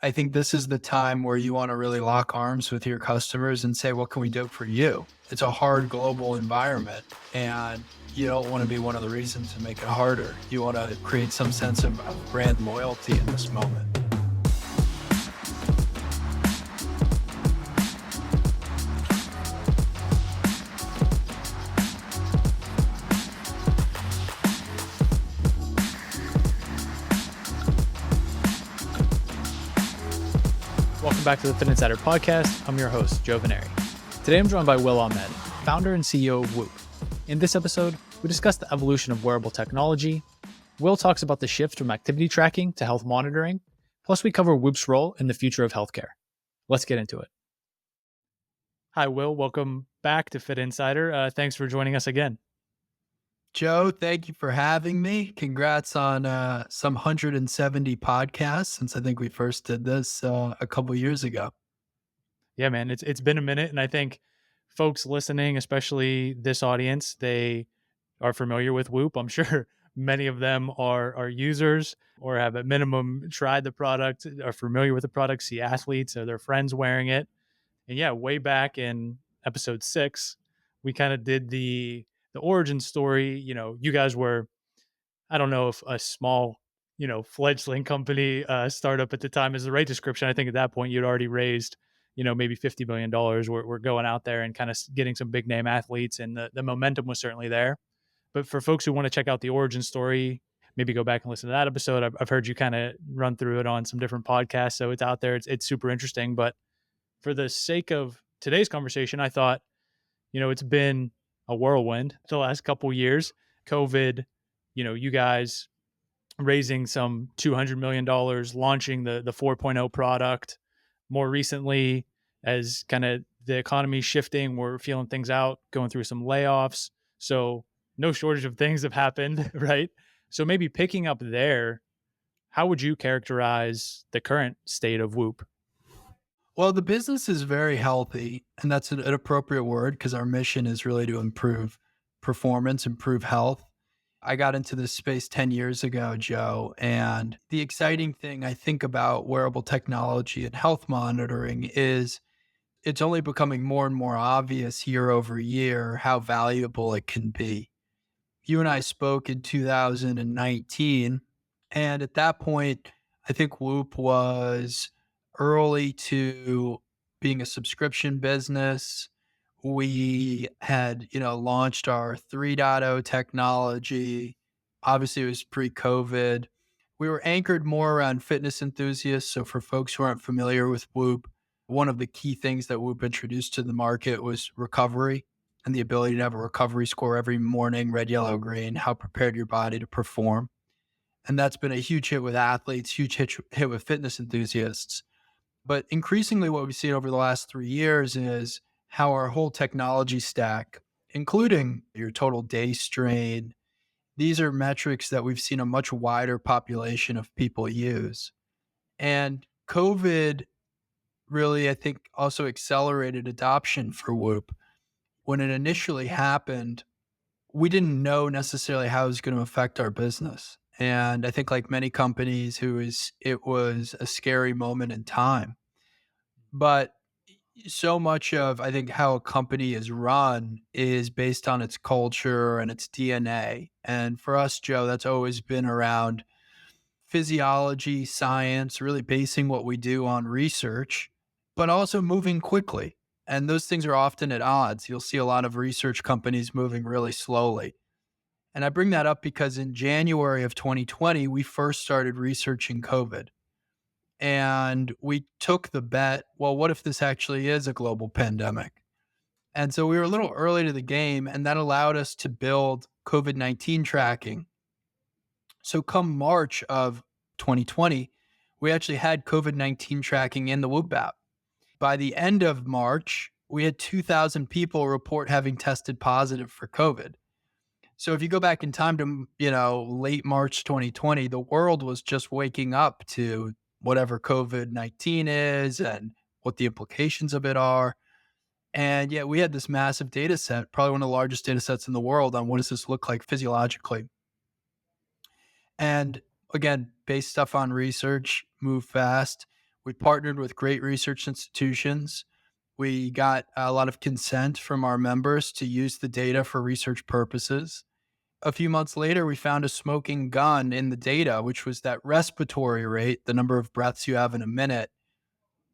I think this is the time where you want to really lock arms with your customers and say, what can we do for you? It's a hard global environment, and you don't want to be one of the reasons to make it harder. You want to create some sense of brand loyalty in this moment. Welcome back to the Fitt Insider Podcast. I'm your host, Joe Veneri. Today I'm joined by Will Ahmed, founder and CEO of Whoop. In this episode, we discuss the evolution of wearable technology. Will talks about the shift from activity tracking to health monitoring. Plus, we cover Whoop's role in the future of healthcare. Let's get into it. Hi, Will. Welcome back to Fitt Insider. Thanks for joining us again. Joe, thank you for having me. Congrats on some 170 podcasts since I think we first did this a couple years ago. Yeah, man, it's been a minute, and I think folks listening, especially this audience, they are familiar with Whoop. I'm sure many of them are users or have at minimum tried the product, are familiar with the product, see athletes or their friends wearing it. And yeah, way back in episode 6, we kind of did the origin story. You guys were, I don't know if a small, fledgling company startup at the time is the right description. I think at that point you'd already raised, maybe $50 million. We're going out there and kind of getting some big name athletes, and the momentum was certainly there. But for folks who want to check out the origin story, maybe go back and listen to that episode. I've heard you kind of run through it on some different podcasts, so it's out there. It's super interesting. But for the sake of today's conversation, I thought, it's been a whirlwind the last couple years. COVID, you guys raising some $200 million, launching the 4.0 product. More recently, as kind of the economy shifting, we're feeling things out, going through some layoffs. So no shortage of things have happened, right? So maybe picking up there, how would you characterize the current state of Whoop? Well, the business is very healthy, and that's an appropriate word because our mission is really to improve performance, improve health. I got into this space 10 years ago, Joe, and the exciting thing I think about wearable technology and health monitoring is it's only becoming more and more obvious year over year how valuable it can be. You and I spoke in 2019, and at that point, I think Whoop was early to being a subscription business. We had, launched our 3.0 technology. Obviously, it was pre-COVID. We were anchored more around fitness enthusiasts. So for folks who aren't familiar with Whoop, one of the key things that Whoop introduced to the market was recovery and the ability to have a recovery score every morning, red, yellow, green, how prepared your body to perform. And that's been a huge hit with athletes, huge hit with fitness enthusiasts. But increasingly, what we've seen over the last 3 years is how our whole technology stack, including your total day strain, these are metrics that we've seen a much wider population of people use. And COVID really, I think, also accelerated adoption for Whoop. When it initially happened, we didn't know necessarily how it was going to affect our business. And I think like many companies it was a scary moment in time. But so much of, I think, how a company is run is based on its culture and its DNA. And for us, Joe, that's always been around physiology, science, really basing what we do on research, but also moving quickly. And those things are often at odds. You'll see a lot of research companies moving really slowly. And I bring that up because in January of 2020, we first started researching COVID. And we took the bet, well, what if this actually is a global pandemic? And so we were a little early to the game, and that allowed us to build COVID-19 tracking. So come March of 2020, we actually had COVID-19 tracking in the Whoop app. By the end of March, we had 2,000 people report having tested positive for COVID. So if you go back in time to, late March 2020, the world was just waking up to whatever COVID-19 is and what the implications of it are. And yet we had this massive data set, probably one of the largest data sets in the world on what does this look like physiologically. And again, based stuff on research, move fast. We partnered with great research institutions. We got a lot of consent from our members to use the data for research purposes. A few months later, we found a smoking gun in the data, which was that respiratory rate, the number of breaths you have in a minute,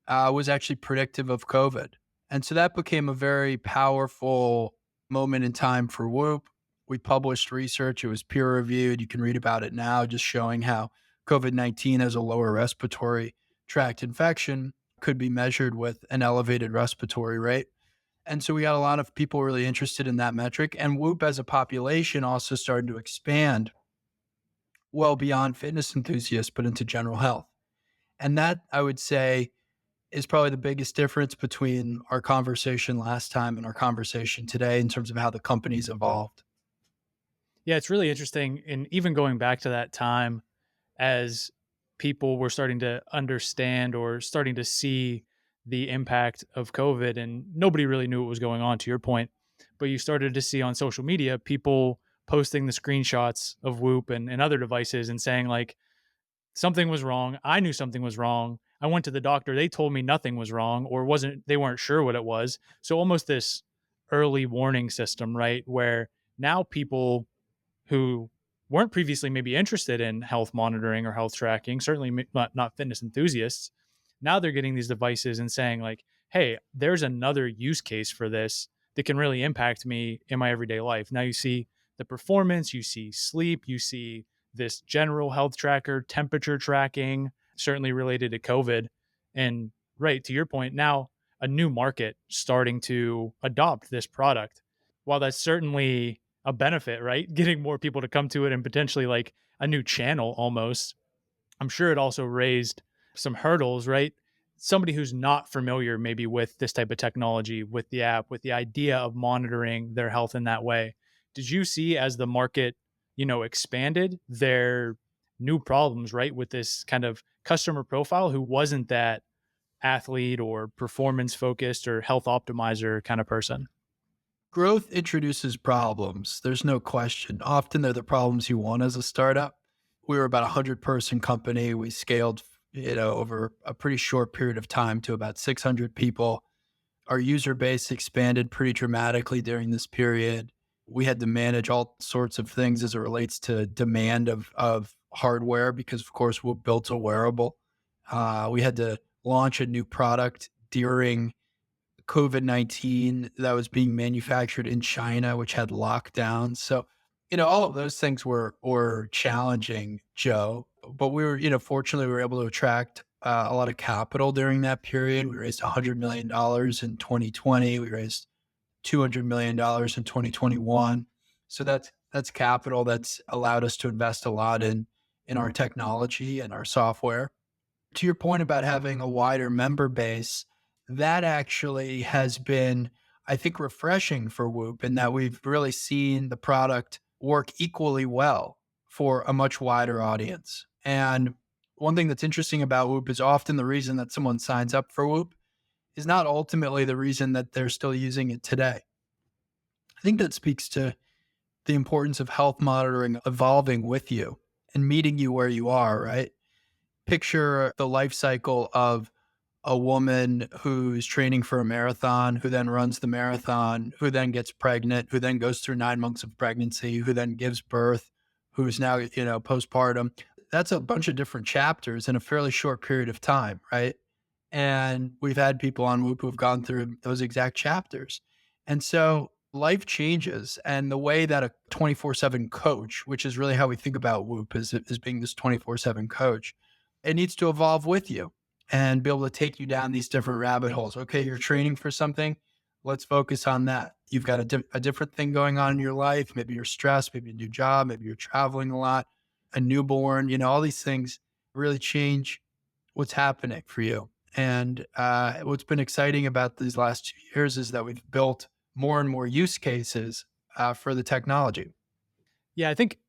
was actually predictive of COVID. And so that became a very powerful moment in time for Whoop. We published research, it was peer reviewed. You can read about it now, just showing how COVID-19 as a lower respiratory tract infection could be measured with an elevated respiratory rate. And so we got a lot of people really interested in that metric. And Whoop as a population also started to expand well beyond fitness enthusiasts, but into general health. And that I would say is probably the biggest difference between our conversation last time and our conversation today in terms of how the company's evolved. Yeah, it's really interesting. And even going back to that time, as people were starting to understand or starting to see the impact of COVID, and nobody really knew what was going on, to your point. But you started to see on social media people posting the screenshots of Whoop and other devices and saying, like, something was wrong. I knew something was wrong. I went to the doctor. They told me nothing was wrong or wasn't, they weren't sure what it was. So almost this early warning system, right? Where now people who weren't previously maybe interested in health monitoring or health tracking, certainly not fitness enthusiasts. Now they're getting these devices and saying, like, hey, there's another use case for this that can really impact me in my everyday life. Now you see the performance, you see sleep, you see this general health tracker, temperature tracking, certainly related to COVID. And right to your point, now a new market starting to adopt this product. While that's certainly a benefit, right? Getting more people to come to it and potentially like a new channel almost. I'm sure it also raised some hurdles, right? Somebody who's not familiar maybe with this type of technology, with the app, with the idea of monitoring their health in that way. Did you see as the market, expanded their new problems, right? With this kind of customer profile who wasn't that athlete or performance focused or health optimizer kind of person? Growth introduces problems. There's no question. Often they're the problems you want as a startup. We were about a 100-person company. We scaled, over a pretty short period of time to about 600 people. Our user base expanded pretty dramatically during this period. We had to manage all sorts of things as it relates to demand of hardware because, of course, we built a wearable. We had to launch a new product during COVID-19 that was being manufactured in China, which had lockdowns. So, all of those things were challenging, Joe. But we were, fortunately, we were able to attract a lot of capital during that period. We raised $100 million in 2020. We raised $200 million in 2021. So that's capital that's allowed us to invest a lot in our technology and our software. To your point about having a wider member base, that actually has been, I think, refreshing for Whoop in that we've really seen the product work equally well for a much wider audience. And one thing that's interesting about Whoop is often the reason that someone signs up for Whoop is not ultimately the reason that they're still using it today. I think that speaks to the importance of health monitoring evolving with you and meeting you where you are, right? Picture the life cycle of a woman who's training for a marathon, who then runs the marathon, who then gets pregnant, who then goes through 9 months of pregnancy, who then gives birth, who is now, postpartum. That's a bunch of different chapters in a fairly short period of time, right? And we've had people on Whoop who have gone through those exact chapters. And so life changes. And the way that a 24/7 coach, which is really how we think about Whoop, is being this 24/7 coach, it needs to evolve with you and be able to take you down these different rabbit holes. Okay, you're training for something. Let's focus on that. You've got a different thing going on in your life. Maybe you're stressed, maybe a new job, maybe you're traveling a lot, a newborn, all these things really change what's happening for you. And what's been exciting about these last 2 years is that we've built more and more use cases for the technology. Yeah, I think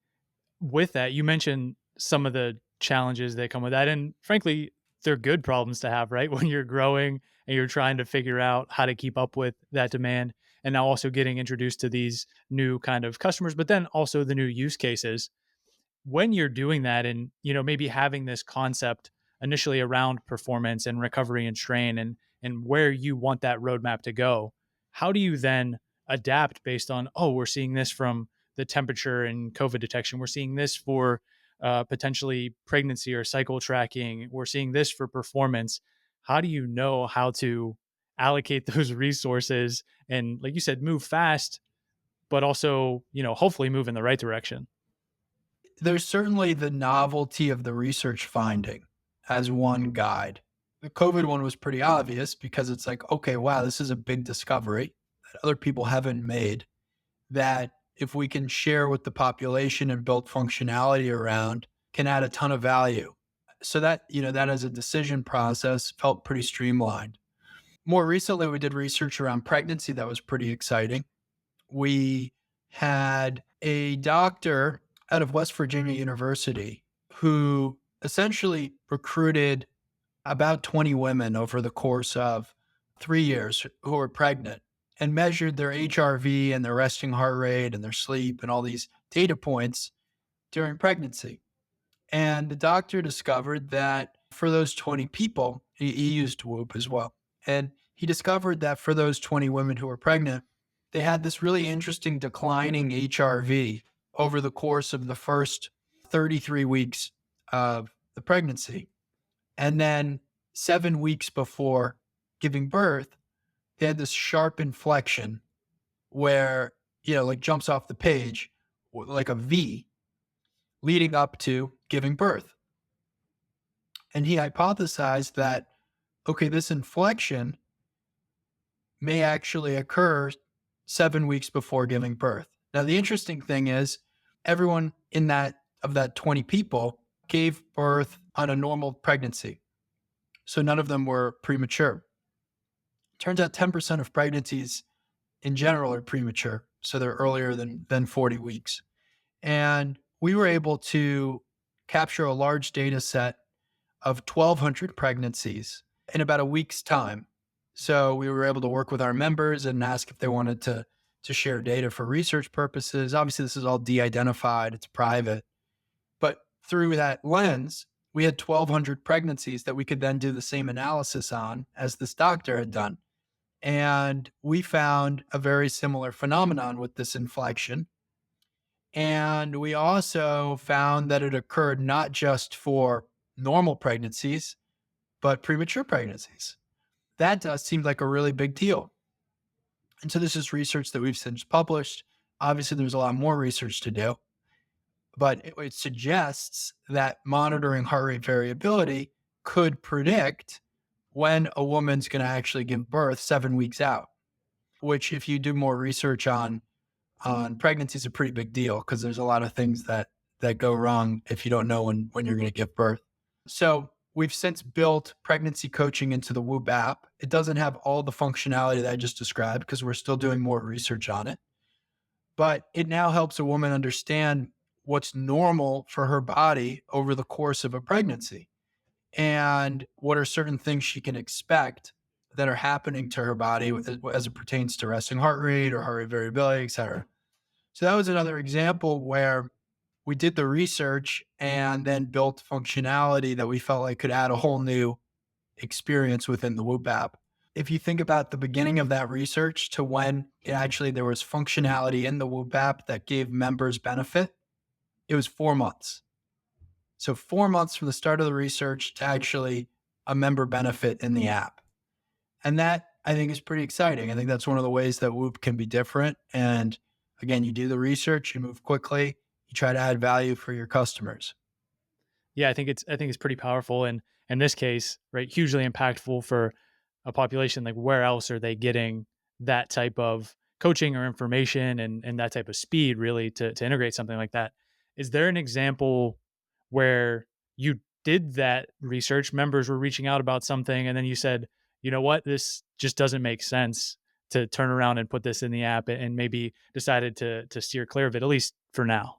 with that, you mentioned some of the challenges that come with that. And frankly, they're good problems to have, right? When you're growing and you're trying to figure out how to keep up with that demand. And now also getting introduced to these new kind of customers, but then also the new use cases. When you're doing that and, maybe having this concept initially around performance and recovery and strain and where you want that roadmap to go. How do you then adapt based on, oh, we're seeing this from the temperature and COVID detection. We're seeing this for potentially pregnancy or cycle tracking. We're seeing this for performance. How do you know how to allocate those resources and, like you said, move fast, but also, hopefully move in the right direction? There's certainly the novelty of the research finding as one guide. The COVID one was pretty obvious because it's like, okay, wow, this is a big discovery that other people haven't made, that if we can share with the population and build functionality around, can add a ton of value. So that, that as a decision process felt pretty streamlined. More recently, we did research around pregnancy that was pretty exciting. We had a doctor out of West Virginia University who essentially recruited about 20 women over the course of 3 years who were pregnant and measured their HRV and their resting heart rate and their sleep and all these data points during pregnancy. And the doctor discovered that for those 20 people, he used Whoop as well. And he discovered that for those 20 women who were pregnant, they had this really interesting declining HRV over the course of the first 33 weeks of the pregnancy. And then 7 weeks before giving birth, they had this sharp inflection where, like jumps off the page, like a V leading up to giving birth. And he hypothesized that, okay, this inflection may actually occur 7 weeks before giving birth. Now, the interesting thing is everyone in that 20 people gave birth on a normal pregnancy. So none of them were premature. Turns out 10% of pregnancies in general are premature. So they're earlier than 40 weeks. And we were able to capture a large data set of 1,200 pregnancies in about a week's time. So we were able to work with our members and ask if they wanted to share data for research purposes. Obviously, this is all de-identified, it's private. But through that lens, we had 1,200 pregnancies that we could then do the same analysis on as this doctor had done. And we found a very similar phenomenon with this inflection. And we also found that it occurred not just for normal pregnancies, but premature pregnancies. That does seem like a really big deal. And so this is research that we've since published. Obviously, there's a lot more research to do, but it suggests that monitoring heart rate variability could predict when a woman's going to actually give birth 7 weeks out, which if you do more research on pregnancy is a pretty big deal because there's a lot of things that go wrong if you don't know when you're going to give birth. So we've since built pregnancy coaching into the Whoop app. It doesn't have all the functionality that I just described because we're still doing more research on it. But it now helps a woman understand what's normal for her body over the course of a pregnancy and what are certain things she can expect that are happening to her body as it pertains to resting heart rate or heart rate variability, et cetera. So that was another example where we did the research and then built functionality that we felt like could add a whole new experience within the Whoop app. If you think about the beginning of that research to when there was functionality in the Whoop app that gave members benefit, it was 4 months. So 4 months from the start of the research to actually a member benefit in the app. And that I think is pretty exciting. I think that's one of the ways that Whoop can be different. And again, you do the research, you move quickly, you try to add value for your customers. Yeah, I think it's pretty powerful, and in this case, right, hugely impactful for a population. Like, where else are they getting that type of coaching or information and that type of speed really to integrate something like that? Is there an example where you did that research, members were reaching out about something, and then you said, you know what, this just doesn't make sense to turn around and put this in the app, and maybe decided to steer clear of it, at least for now?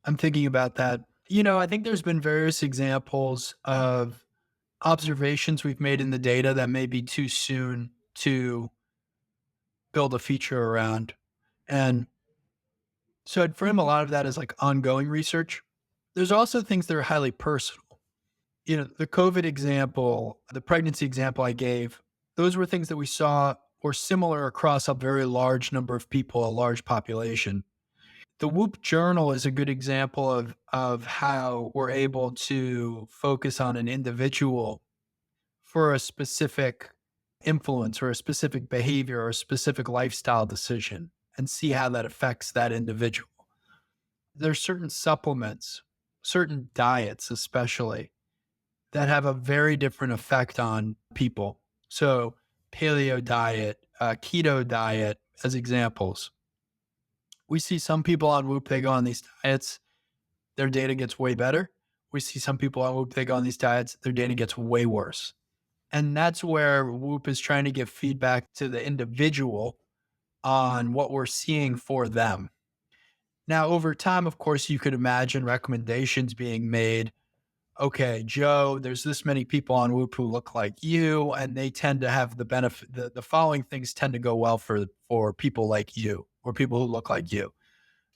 I'm thinking about that. I think there's been various examples of observations we've made in the data that may be too soon to build a feature around. And so I'd frame a lot of that as like ongoing research. There's also things that are highly personal. The COVID example, the pregnancy example I gave, those were things that we saw were similar across a very large number of people, a large population. The Whoop journal is a good example of how we're able to focus on an individual for a specific influence or a specific behavior or a specific lifestyle decision and see how that affects that individual. There's certain supplements, certain diets especially, that have a very different effect on people. So, paleo diet, keto diet, as examples. We see some people on Whoop, they go on these diets, their data gets way better. We see some people on Whoop, they go on these diets, their data gets way worse. And that's where Whoop is trying to give feedback to the individual on what we're seeing for them. Now, over time, of course, you could imagine recommendations being made. Okay, Joe, there's this many people on Whoop who look like you, and they tend to have the benefit. The following things tend to go well for people like you or people who look like you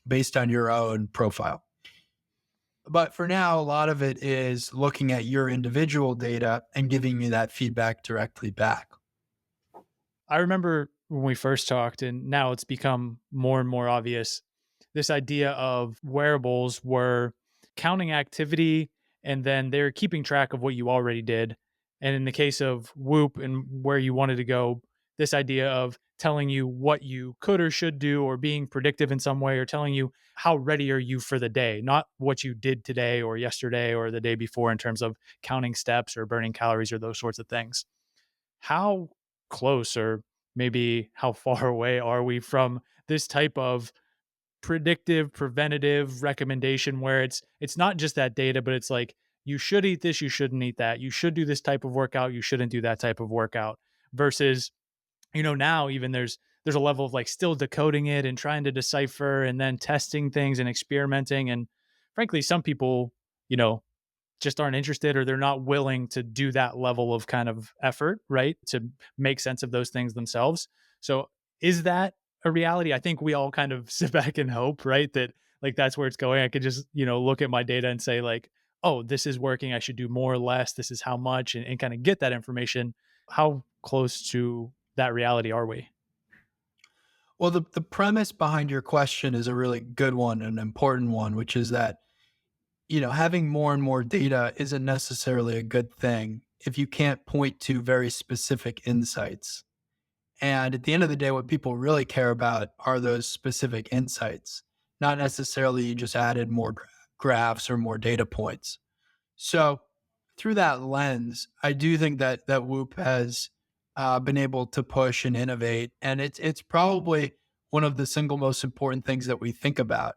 based on your own profile. But for now, a lot of it is looking at your individual data and giving you that feedback directly back. I remember when we first talked, and now it's become more and more obvious. This idea of wearables were counting activity and then they're keeping track of what you already did. And in the case of Whoop and where you wanted to go, this idea of telling you what you could or should do or being predictive in some way or telling you how ready are you for the day, not what you did today or yesterday or the day before in terms of counting steps or burning calories or those sorts of things. How close or maybe how far away are we from this type of predictive preventative recommendation where it's not just that data, but it's like you should eat this, you shouldn't eat that, you should do this type of workout, you shouldn't do that type of workout, versus now even there's a level of like still decoding it and trying to decipher and then testing things and experimenting. And frankly, some people you know just aren't interested or they're not willing to do that level of kind of effort, right? To make sense of those things themselves. So is that a reality? I think we all kind of sit back and hope, right? That like that's where it's going. I could just, look at my data and say like, oh, this is working. I should do more or less. This is how much and kind of get that information. How close to that reality are we? Well, the premise behind your question is a really good one, an important one, which is that, having more and more data isn't necessarily a good thing if you can't point to very specific insights. And at the end of the day, what people really care about are those specific insights, not necessarily you just added more graphs or more data points. So, through that lens, I do think that Whoop has been able to push and innovate, and it's probably one of the single most important things that we think about.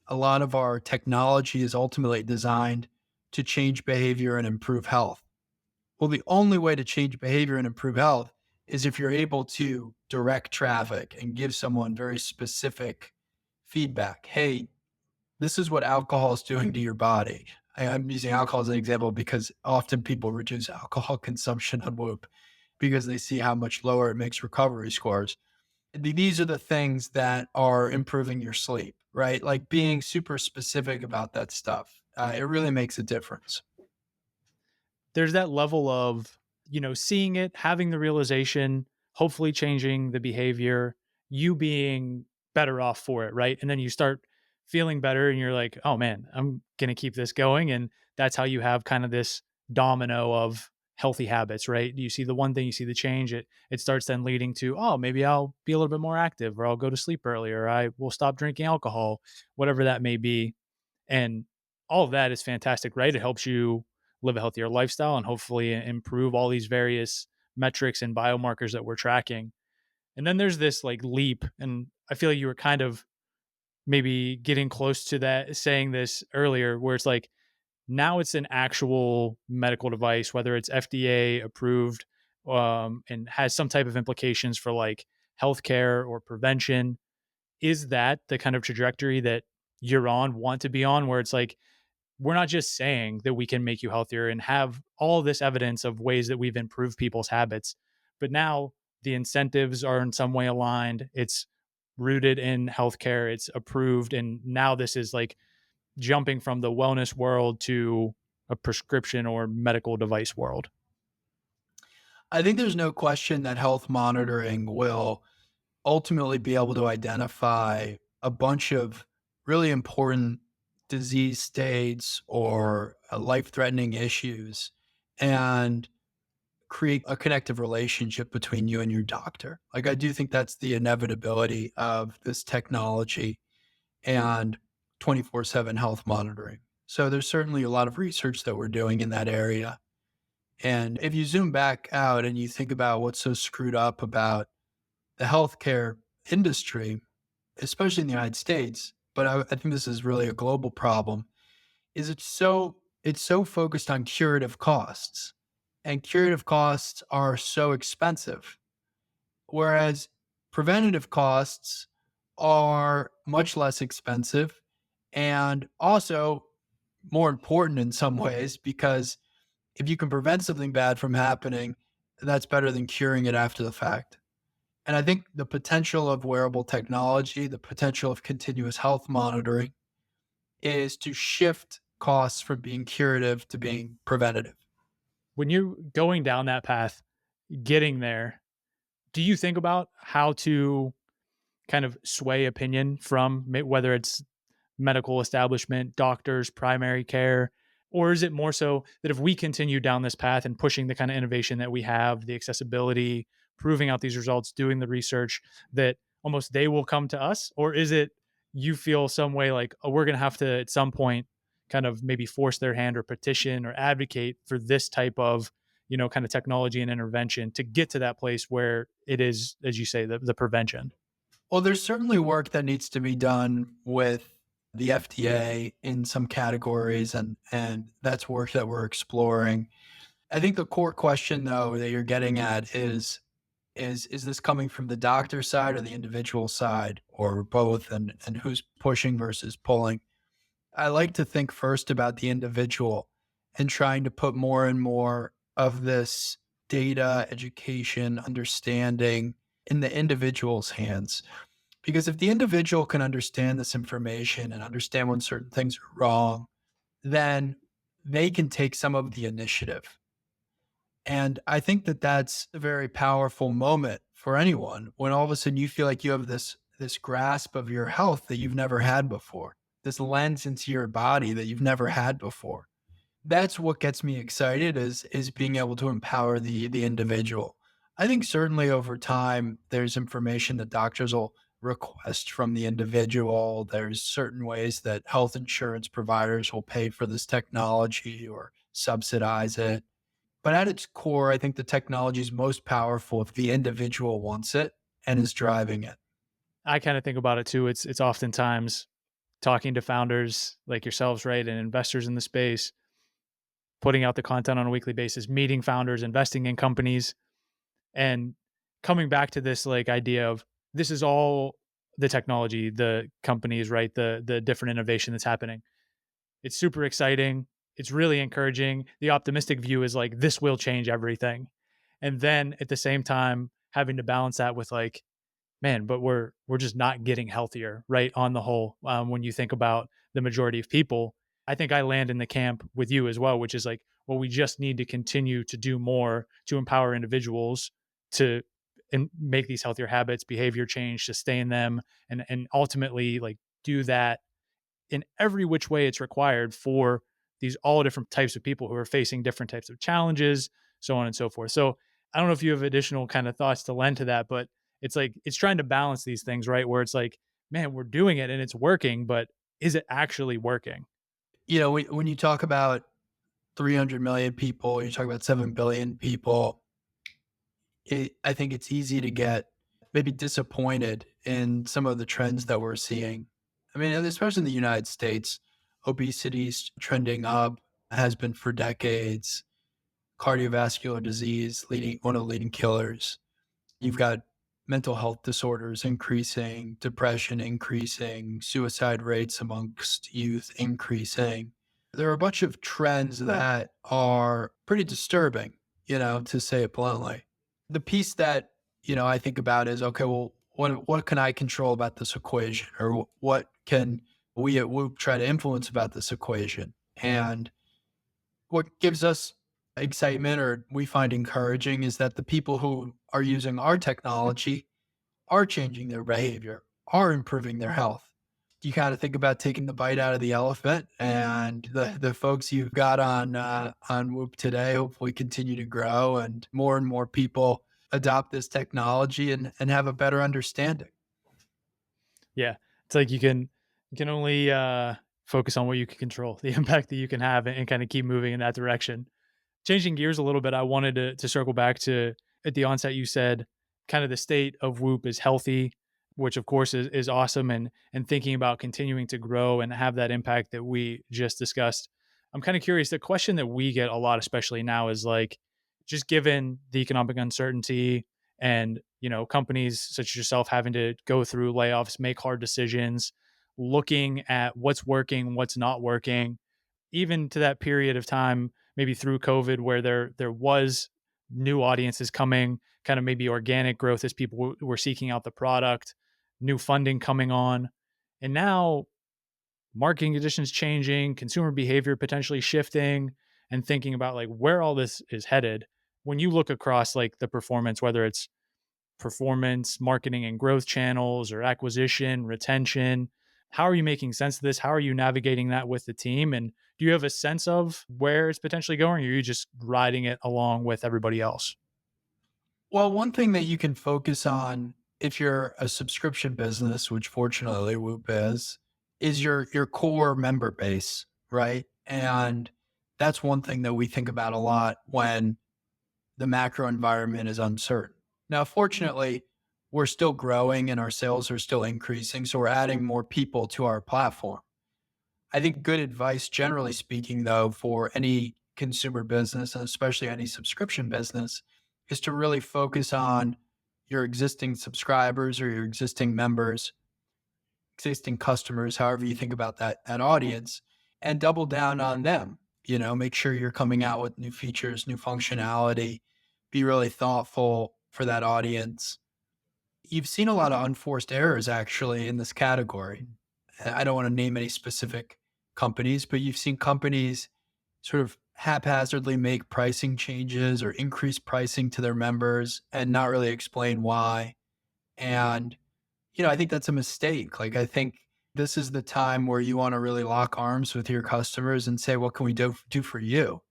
A lot of our technology is ultimately designed to change behavior and improve health. Well, the only way to change behavior and improve health is if you're able to direct traffic and give someone very specific feedback. Hey, this is what alcohol is doing to your body. I'm using alcohol as an example because often people reduce alcohol consumption on Whoop because they see how much lower it makes recovery scores. These are the things that are improving your sleep, right? Like being super specific about that stuff. It really makes a difference. There's that level of, seeing it, having the realization, hopefully changing the behavior, you being better off for it, right? And then you start feeling better and you're like, oh man, I'm going to keep this going. And that's how you have kind of this domino of healthy habits, right? You see the one thing, you see the change, it starts then leading to, oh, maybe I'll be a little bit more active or I'll go to sleep earlier, I will stop drinking alcohol, whatever that may be. And all of that is fantastic, right? It helps you live a healthier lifestyle and hopefully improve all these various metrics and biomarkers that we're tracking. And then there's this like leap. And I feel like you were kind of maybe getting close to that, saying this earlier, where it's like now it's an actual medical device, whether it's FDA approved and has some type of implications for like healthcare or prevention. Is that the kind of trajectory that you're on, want to be on, where it's like, we're not just saying that we can make you healthier and have all this evidence of ways that we've improved people's habits, but now the incentives are in some way aligned. It's rooted in healthcare, it's approved. And now this is like jumping from the wellness world to a prescription or medical device world? I think there's no question that health monitoring will ultimately be able to identify a bunch of really important disease states or life threatening issues and create a connective relationship between you and your doctor. Like, I do think that's the inevitability of this technology and 24/7 health monitoring. So, there's certainly a lot of research that we're doing in that area. And if you zoom back out and you think about what's so screwed up about the healthcare industry, especially in the United States, but I think this is really a global problem, is it's so focused on curative costs. And curative costs are so expensive. Whereas preventative costs are much less expensive and also more important in some ways because if you can prevent something bad from happening, that's better than curing it after the fact. And I think the potential of wearable technology, the potential of continuous health monitoring is to shift costs from being curative to being preventative. When you're going down that path, getting there, do you think about how to kind of sway opinion from whether it's medical establishment, doctors, primary care? Or is it more so that if we continue down this path and pushing the kind of innovation that we have, the accessibility, proving out these results, doing the research, that almost they will come to us? Or is it you feel some way like, oh, we're going to have to at some point kind of maybe force their hand or petition or advocate for this type of, kind of technology and intervention to get to that place where it is, as you say, the prevention? Well, there's certainly work that needs to be done with the FDA in some categories, and that's work that we're exploring. I think the core question, though, that you're getting at is this coming from the doctor side or the individual side or both, and who's pushing versus pulling? I like to think first about the individual and trying to put more and more of this data, education, understanding in the individual's hands. Because if the individual can understand this information and understand when certain things are wrong, then they can take some of the initiative. And I think that that's a very powerful moment for anyone when all of a sudden you feel like you have this grasp of your health that you've never had before, this lens into your body that you've never had before. That's what gets me excited is being able to empower the individual. I think certainly over time there's information that doctors will request from the individual. There's certain ways that health insurance providers will pay for this technology or subsidize it. But at its core, I think the technology is most powerful if the individual wants it and is driving it. I kind of think about it too. It's oftentimes talking to founders like yourselves, right, and investors in the space, putting out the content on a weekly basis, meeting founders, investing in companies, and coming back to this like idea of this is all the technology, the companies, right, the different innovation that's happening. It's super exciting. It's really encouraging. The optimistic view is like this will change everything, and then at the same time having to balance that with like, man, but we're just not getting healthier, right? On the whole, when you think about the majority of people, I think I land in the camp with you as well, which is like, well, we just need to continue to do more to empower individuals to and make these healthier habits, behavior change, sustain them, and ultimately like do that in every which way it's required for these all different types of people who are facing different types of challenges, so on and so forth. So I don't know if you have additional kind of thoughts to lend to that, but it's like it's trying to balance these things, right? Where it's like, man, we're doing it and it's working, but is it actually working? When you talk about 300 million people, you talk about 7 billion people, I think it's easy to get maybe disappointed in some of the trends that we're seeing. I mean, especially in the United States, obesity's trending up, has been for decades. Cardiovascular disease leading one of the leading killers. You've got mental health disorders increasing, depression increasing, suicide rates amongst youth increasing. There are a bunch of trends that are pretty disturbing, to say it bluntly. The piece that, I think about is, okay, well, what can I control about this equation? Or what can we at Whoop try to influence about this equation? And What gives us excitement or we find encouraging is that the people who are using our technology are changing their behavior, are improving their health. You kind of think about taking the bite out of the elephant, and the folks you've got on Whoop today hopefully continue to grow, and more people adopt this technology and have a better understanding. Yeah. It's like you can only focus on what you can control, the impact that you can have and kind of keep moving in that direction. Changing gears a little bit, I wanted to circle back to at the onset you said kind of the state of Whoop is healthy, which of course is awesome and thinking about continuing to grow and have that impact that we just discussed. I'm kind of curious, the question that we get a lot, especially now, is like just given the economic uncertainty and companies such as yourself having to go through layoffs, make hard decisions, looking at what's working, what's not working, even to that period of time, maybe through COVID, where there was new audiences coming, kind of maybe organic growth as people were seeking out the product, new funding coming on, and now marketing conditions changing, consumer behavior potentially shifting, and thinking about like where all this is headed. When you look across like the performance, whether it's performance, marketing and growth channels, or acquisition, retention. How are you making sense of this? How are you navigating that with the team? And do you have a sense of where it's potentially going, or are you just riding it along with everybody else? Well, one thing that you can focus on if you're a subscription business, which fortunately Whoop is your core member base, right? And that's one thing that we think about a lot when the macro environment is uncertain. Now, fortunately, we're still growing and our sales are still increasing, so we're adding more people to our platform. I think good advice, generally speaking, though, for any consumer business, and especially any subscription business, is to really focus on your existing subscribers or your existing members, existing customers, however you think about that audience, and double down on them. Make sure you're coming out with new features, new functionality, be really thoughtful for that audience. You've seen a lot of unforced errors actually in this category. I don't want to name any specific companies, but you've seen companies sort of haphazardly make pricing changes or increase pricing to their members and not really explain why. And, I think that's a mistake. Like, I think this is the time where you want to really lock arms with your customers and say, what can we do for you?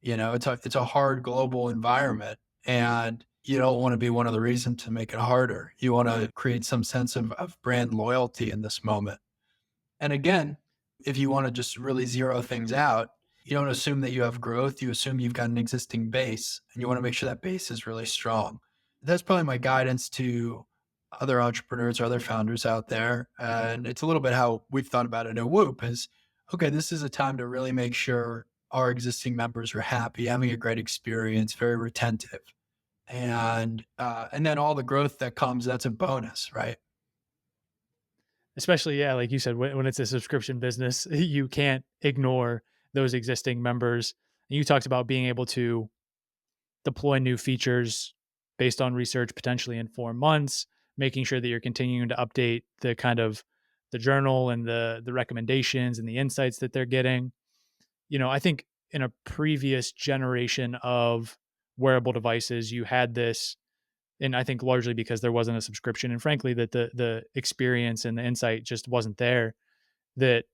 It's a hard global environment, and you don't want to be one of the reasons to make it harder. You want to create some sense of brand loyalty in this moment. And again, if you want to just really zero things out, you don't assume that you have growth. You assume you've got an existing base and you want to make sure that base is really strong. That's probably my guidance to other entrepreneurs or other founders out there. And it's a little bit how we've thought about it at Whoop is, okay, this is a time to really make sure our existing members are happy, having a great experience, very retentive. And then all the growth that comes, that's a bonus, right? Especially, yeah, like you said, when it's a subscription business, you can't ignore those existing members. And you talked about being able to deploy new features based on research potentially in 4 months, making sure that you're continuing to update the kind of the journal and the recommendations and the insights that they're getting. I think in a previous generation of wearable devices, you had this, and I think largely because there wasn't a subscription, and frankly, that the experience and the insight just wasn't there. That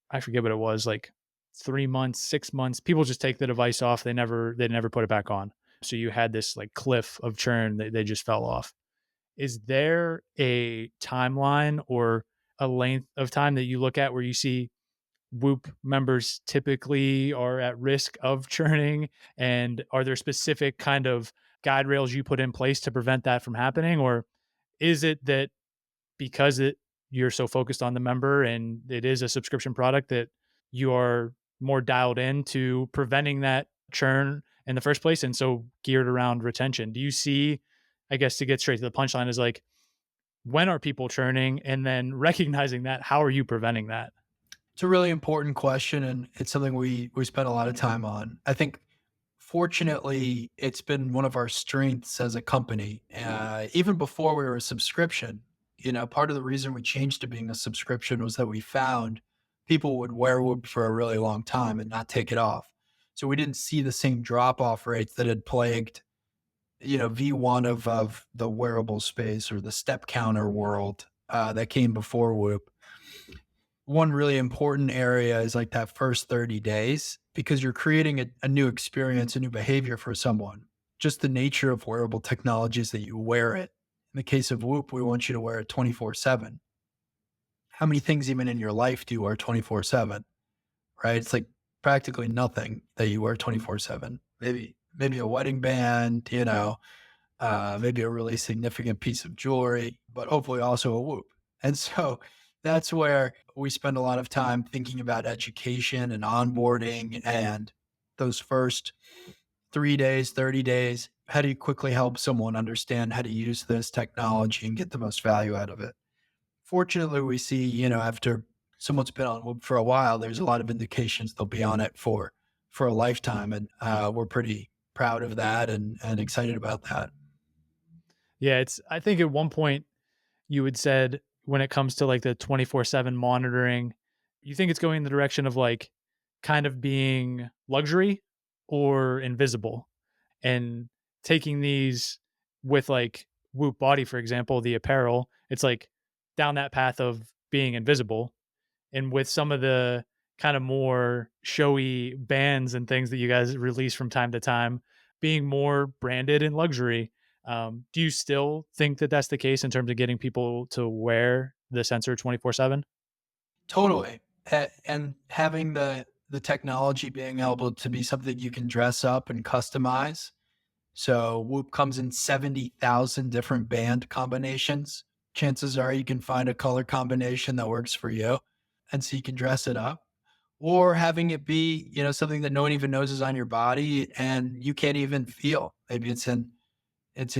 I forget what it was, like 3 months, 6 months. People just take the device off. They never put it back on. So you had this like cliff of churn that they just fell off. Is there a timeline or a length of time that you look at where you see Whoop members typically are at risk of churning? And are there specific kind of guide rails you put in place to prevent that from happening? Or is it that because you're so focused on the member and it is a subscription product that you are more dialed in to preventing that churn in the first place and so geared around retention? Do you see, I guess to get straight to the punchline is like, when are people churning? And then recognizing that, how are you preventing that? It's a really important question, and it's something we spend a lot of time on. I think, fortunately, it's been one of our strengths as a company. Even before we were a subscription, part of the reason we changed to being a subscription was that we found people would wear Whoop for a really long time and not take it off. So we didn't see the same drop off rates that had plagued, V1 of the wearable space or the step counter world that came before Whoop. One really important area is like that first 30 days because you're creating a new experience, a new behavior for someone. Just the nature of wearable technologies that you wear it. In the case of Whoop, we want you to wear it 24/7. How many things even in your life do you wear 24/7? Right? It's like practically nothing that you wear 24/7. Maybe a wedding band, maybe a really significant piece of jewelry, but hopefully also a Whoop. And so that's where we spend a lot of time thinking about education and onboarding and those first 3 days, 30 days. How do you quickly help someone understand how to use this technology and get the most value out of it? Fortunately, we see, after someone's been on Whoop for a while, there's a lot of indications they'll be on it for a lifetime. And we're pretty proud of that and excited about that. Yeah, I think at one point you had said when it comes to like the 24/7 monitoring, you think it's going in the direction of like kind of being luxury or invisible, and taking these with like Whoop Body, for example, the apparel, it's like down that path of being invisible. And with some of the kind of more showy bands and things that you guys release from time to time, being more branded and luxury. Do you still think that that's the case in terms of getting people to wear the sensor 24/7? Totally. And having the technology being able to be something you can dress up and customize. So Whoop comes in 70,000 different band combinations. Chances are you can find a color combination that works for you. And so you can dress it up. Or having it be, something that no one even knows is on your body and you can't even feel. Maybe it's in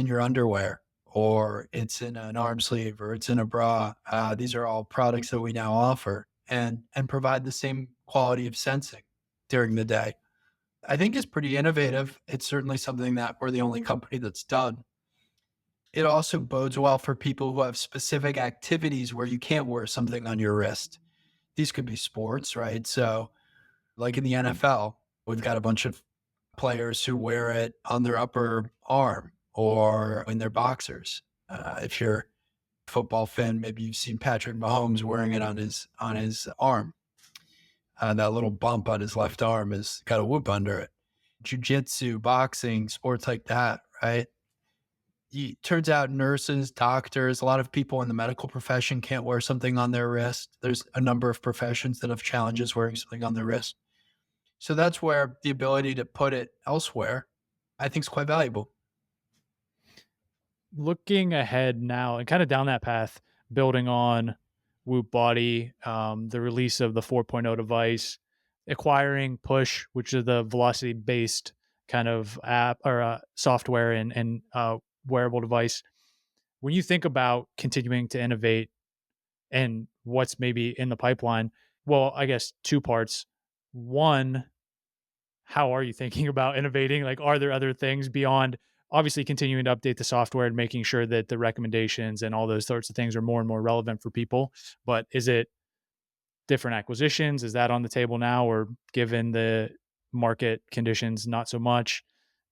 your underwear or it's in an arm sleeve or it's in a bra. These are all products that we now offer and provide the same quality of sensing during the day. I think is pretty innovative. It's certainly something that we're the only company that's done. It also bodes well for people who have specific activities where you can't wear something on your wrist. These could be sports, right? So, like in the NFL, we've got a bunch of players who wear it on their upper arm or in their boxers. If you're a football fan, maybe you've seen Patrick Mahomes wearing it on his arm. That little bump on his left arm has got a Whoop under it. Jiu-jitsu, boxing, sports like that, right? Turns out nurses, doctors, a lot of people in the medical profession can't wear something on their wrist. There's a number of professions that have challenges wearing something on their wrist. So that's where the ability to put it elsewhere, I think is quite valuable. Looking ahead now and kind of down that path, building on Whoop Body, the release of the 4.0 device, acquiring Push, which is the velocity based kind of app or software and wearable device. When you think about continuing to innovate and what's maybe in the pipeline, well, I guess two parts. One, how are you thinking about innovating? Like, are there other things beyond obviously continuing to update the software and making sure that the recommendations and all those sorts of things are more and more relevant for people? But is it different acquisitions? Is that on the table now, or given the market conditions, not so much?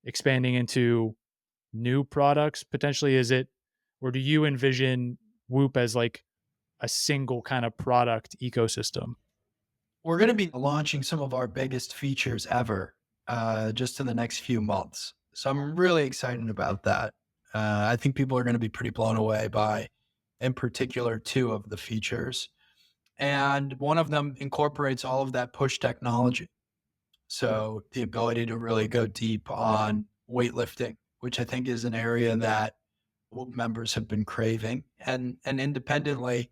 Expanding into new products potentially? Is it, or do you envision Whoop as like a single kind of product ecosystem? We're going to be launching some of our biggest features ever just in the next few months. So I'm really excited about that. I think people are going to be pretty blown away by, in particular, two of the features. And one of them incorporates all of that push technology. So the ability to really go deep on weightlifting, which I think is an area that members have been craving and independently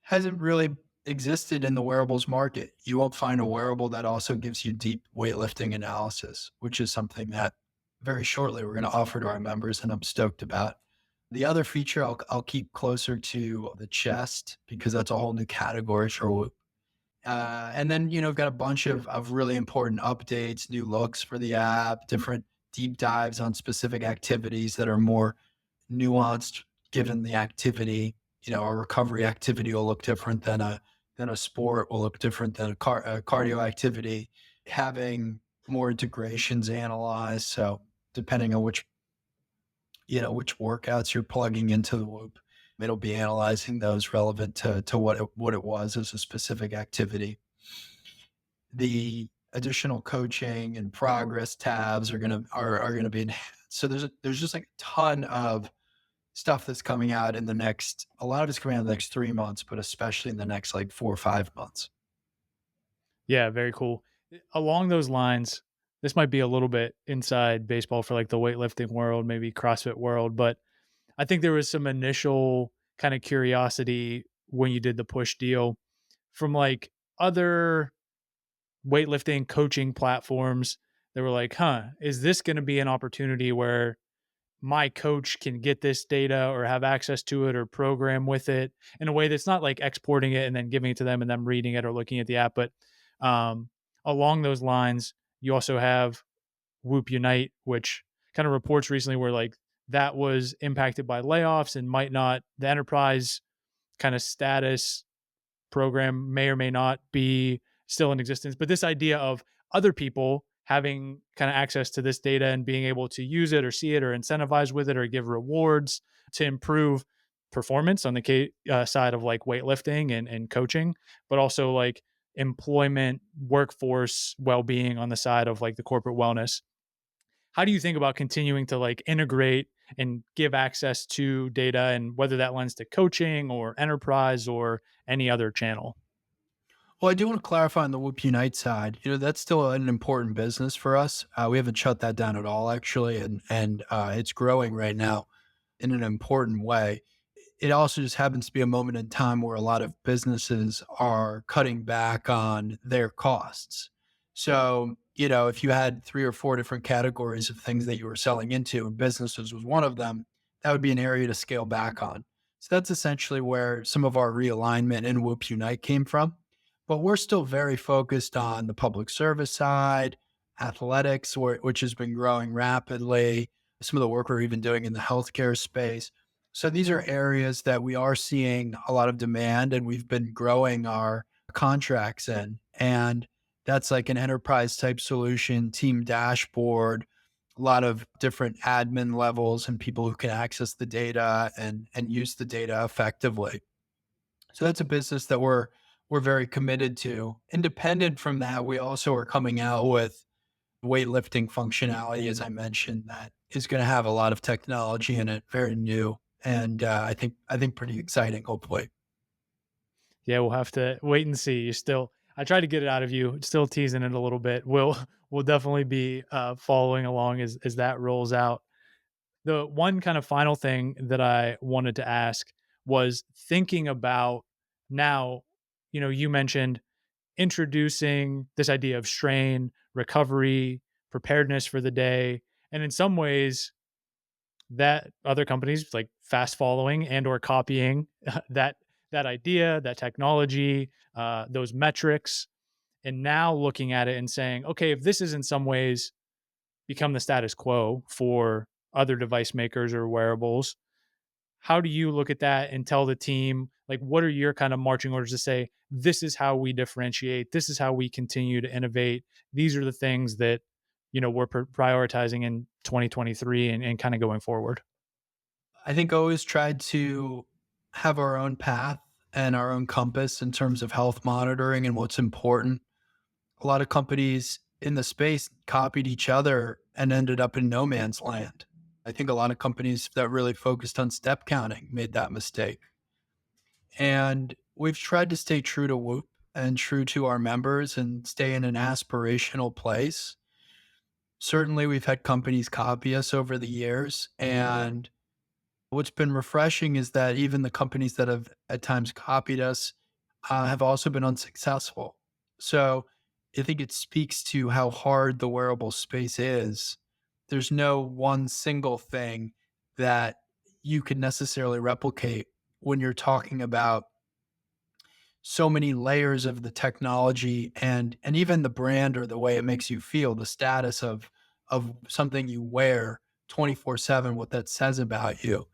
hasn't really existed in the wearables market. You won't find a wearable that also gives you deep weightlifting analysis, which is something that very shortly we're going to offer to our members, and I'm stoked about. The other feature I'll keep closer to the chest because that's a whole new category for Whoop. And then, we've got a bunch of really important updates, new looks for the app, different deep dives on specific activities that are more nuanced given the activity. A recovery activity will look different than a sport, will look different than a cardio activity. Having more integrations analyzed. So depending on which workouts you're plugging into the Whoop, it'll be analyzing those relevant to what it was as a specific activity. The additional coaching and progress tabs are gonna be enhanced. So there's just like a ton of stuff that's coming out in the next a lot of it's coming out in the next 3 months, but especially in the next like 4 or 5 months. Yeah, very cool. Along those lines, this might be a little bit inside baseball for like the weightlifting world, maybe CrossFit world, but I think there was some initial kind of curiosity when you did the push deal from like other weightlifting coaching platforms. They were like, huh, is this going to be an opportunity where my coach can get this data or have access to it or program with it in a way that's not like exporting it and then giving it to them and them reading it or looking at the app. But um, along those lines, you also have Whoop Unite, which kind of reports recently where like that was impacted by layoffs and might not, the enterprise kind of status program may or may not be still in existence. But this idea of other people having kind of access to this data and being able to use it or see it or incentivize with it or give rewards to improve performance on the side of like weightlifting and coaching, but also like employment, workforce well-being on the side of like the corporate wellness. How do you think about continuing to like integrate and give access to data, and whether that lends to coaching or enterprise or any other channel? Well, I do want to clarify on the Whoop Unite side. That's still an important business for us. We haven't shut that down at all, actually, and it's growing right now in an important way. It also just happens to be a moment in time where a lot of businesses are cutting back on their costs. So, if you had 3 or 4 different categories of things that you were selling into, and businesses was one of them, that would be an area to scale back on. So that's essentially where some of our realignment in Whoop Unite came from. But we're still very focused on the public service side, athletics, which has been growing rapidly, some of the work we're even doing in the healthcare space. So these are areas that we are seeing a lot of demand, and we've been growing our contracts in. And that's like an enterprise type solution, team dashboard, a lot of different admin levels and people who can access the data and use the data effectively. So that's a business that we're very committed to. Independent from that, we also are coming out with weightlifting functionality, as I mentioned, that is going to have a lot of technology in it, very new, and I think pretty exciting. Hopefully, Yeah, we'll have to wait and see. I tried to get it out of you, still teasing it a little bit. We'll definitely be following along as that rolls out. The one kind of final thing that I wanted to ask was thinking about now, you mentioned introducing this idea of strain, recovery, preparedness for the day. And in some ways, that other companies like fast following and or copying that that idea, that technology, those metrics, and now looking at it and saying, okay, if this is in some ways become the status quo for other device makers or wearables, how do you look at that and tell the team, like, what are your kind of marching orders to say, this is how we differentiate, this is how we continue to innovate, these are the things that we're prioritizing in 2023 and kind of going forward? I think always tried to have our own path and our own compass in terms of health monitoring and what's important. A lot of companies in the space copied each other and ended up in no man's land. I think a lot of companies that really focused on step counting made that mistake. And we've tried to stay true to Whoop and true to our members and stay in an aspirational place. Certainly, we've had companies copy us over the years. And what's been refreshing is that even the companies that have at times copied us have also been unsuccessful. So I think it speaks to how hard the wearable space is. There's no one single thing that you can necessarily replicate when you're talking about so many layers of the technology and even the brand or the way it makes you feel, the status of something you wear 24/7, what that says about you.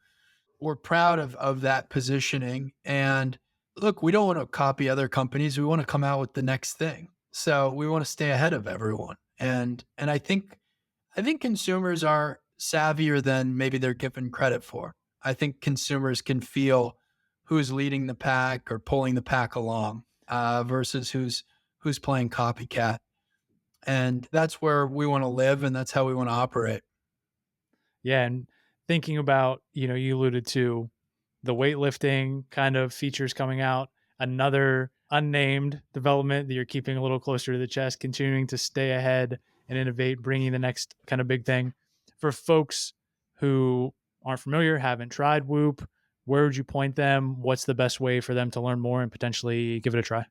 We're proud of that positioning. And look, we don't want to copy other companies. We want to come out with the next thing. So we want to stay ahead of everyone. And I think consumers are savvier than maybe they're given credit for. I think consumers can feel who's leading the pack or pulling the pack along versus who's playing copycat. And that's where we want to live, and that's how we want to operate. Yeah, and thinking about, you alluded to the weightlifting kind of features coming out, another unnamed development that you're keeping a little closer to the chest, continuing to stay ahead and innovate, bringing the next kind of big thing. For folks who aren't familiar, haven't tried Whoop, where would you point them? What's the best way for them to learn more and potentially give it a try?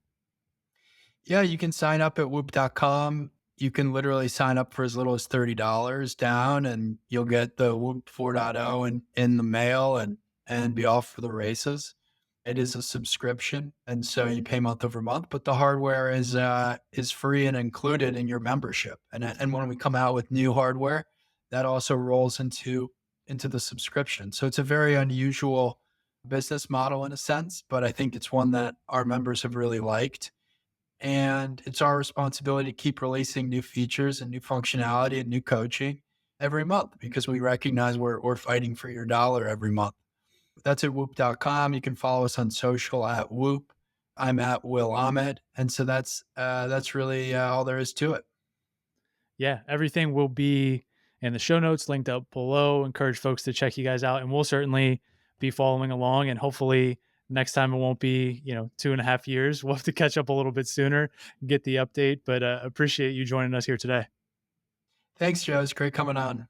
Yeah, you can sign up at whoop.com. You can literally sign up for as little as $30 down, and you'll get the Whoop 4.0 in the mail and be off for the races. It is a subscription, and so you pay month over month, but the hardware is free and included in your membership. And when we come out with new hardware, that also rolls into the subscription. So it's a very unusual business model in a sense, but I think it's one that our members have really liked. And it's our responsibility to keep releasing new features and new functionality and new coaching every month because we recognize we're fighting for your dollar every month. That's at whoop.com. You can follow us on social at Whoop. I'm at Will Ahmed. And so that's really all there is to it. Yeah, everything will be in the show notes linked up below. Encourage folks to check you guys out, and we'll certainly be following along. And hopefully, next time it won't be 2.5 years. We'll have to catch up a little bit sooner, get the update. But appreciate you joining us here today. Thanks, Joe. It's great coming on.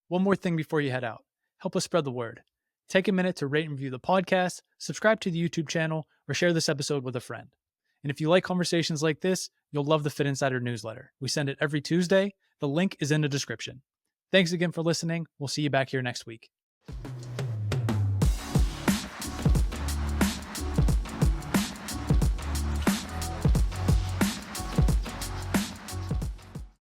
One more thing before you head out, help us spread the word. Take a minute to rate and review the podcast, subscribe to the YouTube channel, or share this episode with a friend. And if you like conversations like this, you'll love the Fit Insider newsletter. We send it every Tuesday. The link is in the description. Thanks again for listening. We'll see you back here next week.